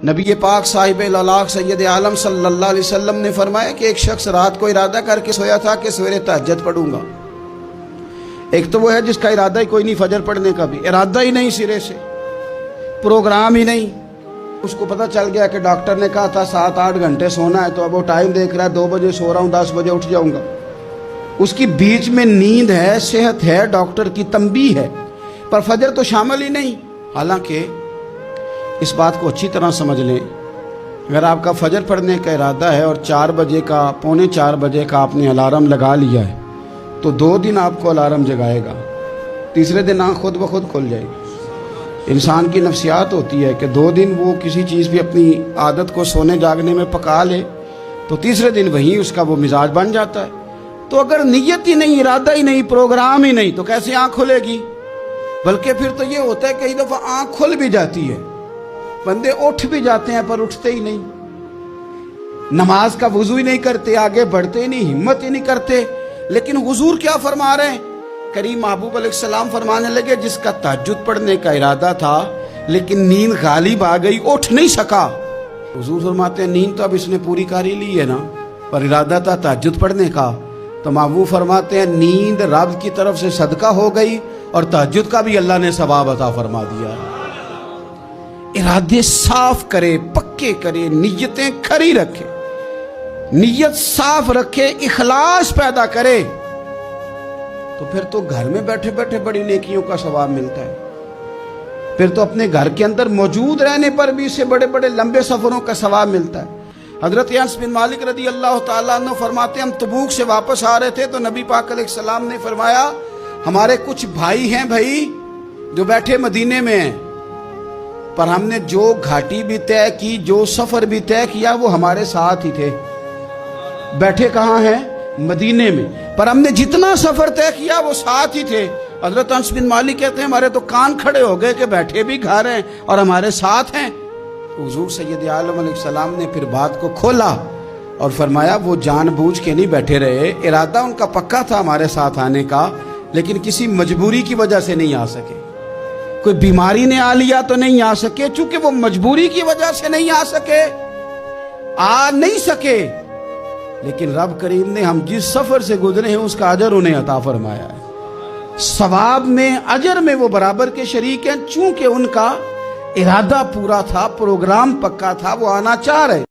نبی پاک صاحب الالاق سید عالم صلی اللہ علیہ وسلم نے فرمایا کہ ایک شخص رات کو ارادہ کر کے سویا تھا کہ سویرے تہجد پڑھوں گا۔ ایک تو وہ ہے جس کا ارادہ ہی کوئی نہیں، فجر پڑھنے کا بھی ارادہ ہی نہیں، سرے سے پروگرام ہی نہیں۔ اس کو پتہ چل گیا کہ ڈاکٹر نے کہا تھا 7-8 گھنٹے سونا ہے، تو اب وہ ٹائم دیکھ رہا ہے 2 بجے سو رہا ہوں، 10 بجے اٹھ جاؤں گا۔ اس کی بیچ میں نیند ہے، صحت ہے، ڈاکٹر کی تنبیہ ہے، پر فجر تو شامل ہی نہیں۔ حالانکہ اس بات کو اچھی طرح سمجھ لیں، اگر آپ کا فجر پڑھنے کا ارادہ ہے اور 4 بجے کا 3:45 بجے کا آپ نے الارم لگا لیا ہے، تو 2 دن آپ کو الارم جگائے گا، تیسرے دن آنکھ خود بخود کھل جائے گی۔ انسان کی نفسیات ہوتی ہے کہ 2 دن وہ کسی چیز بھی اپنی عادت کو سونے جاگنے میں پکا لے تو تیسرے دن وہیں اس کا وہ مزاج بن جاتا ہے۔ تو اگر نیت ہی نہیں، ارادہ ہی نہیں، پروگرام ہی نہیں، تو کیسے آنکھ کھلے گی؟ بلکہ پھر تو یہ ہوتا ہے کئی دفعہ آنکھ کھل بھی جاتی ہے، بندے اٹھ بھی جاتے ہیں پر اٹھتے ہی نہیں، نماز کا وضو ہی نہیں کرتے، آگے بڑھتے ہی نہیں، ہمت ہی نہیں کرتے۔ لیکن حضور کیا فرما رہے ہیں؟ کریم محبوب علیہ السلام فرمانے لگے جس کا تہجد پڑھنے کا ارادہ تھا لیکن نیند غالب آ گئی، اٹھ نہیں سکا۔ حضور فرماتے ہیں نیند تو اب اس نے پوری کر ہی لی ہے نا، پر ارادہ تھا تہجد پڑھنے کا۔ تو محبوب فرماتے ہیں نیند رب کی طرف سے صدقہ ہو گئی اور تہجد کا بھی اللہ نے ثواب عطا فرما دیا۔ ارادے صاف کرے، پکے کرے، نیتیں کھری رکھے، نیت صاف رکھے، اخلاص پیدا کرے، تو پھر تو گھر میں بیٹھے بیٹھے بڑی نیکیوں کا ثواب ملتا ہے۔ پھر تو اپنے گھر کے اندر موجود رہنے پر بھی اسے بڑے بڑے لمبے سفروں کا ثواب ملتا ہے۔ حضرت انس بن مالک رضی اللہ تعالیٰ عنہ فرماتے ہیں ہم تبوک سے واپس آ رہے تھے تو نبی پاک علیہ السلام نے فرمایا ہمارے کچھ بھائی ہیں بھائی جو بیٹھے مدینے میں ہیں، پر ہم نے جو گھاٹی بھی طے کی، جو سفر بھی طے کیا، وہ ہمارے ساتھ ہی تھے۔ بیٹھے کہاں ہیں؟ مدینے میں، پر ہم نے جتنا سفر طے کیا وہ ساتھ ہی تھے۔ حضرت انس بن مالک کہتے ہیں ہمارے تو کان کھڑے ہو گئے کہ بیٹھے بھی گھر ہیں اور ہمارے ساتھ ہیں۔ حضور سید عالم علیہ السلام نے پھر بات کو کھولا اور فرمایا وہ جان بوجھ کے نہیں بیٹھے رہے، ارادہ ان کا پکا تھا ہمارے ساتھ آنے کا، لیکن کسی مجبوری کی وجہ سے نہیں آ سکے۔ کوئی بیماری نے آ لیا تو نہیں آ سکے، چونکہ وہ مجبوری کی وجہ سے نہیں آ سکے، آ نہیں سکے، لیکن رب کریم نے ہم جس سفر سے گزرے ہیں اس کا اجر انہیں عطا فرمایا ہے۔ ثواب میں، اجر میں وہ برابر کے شریک ہیں، چونکہ ان کا ارادہ پورا تھا، پروگرام پکا تھا، وہ آنا چاہ رہے۔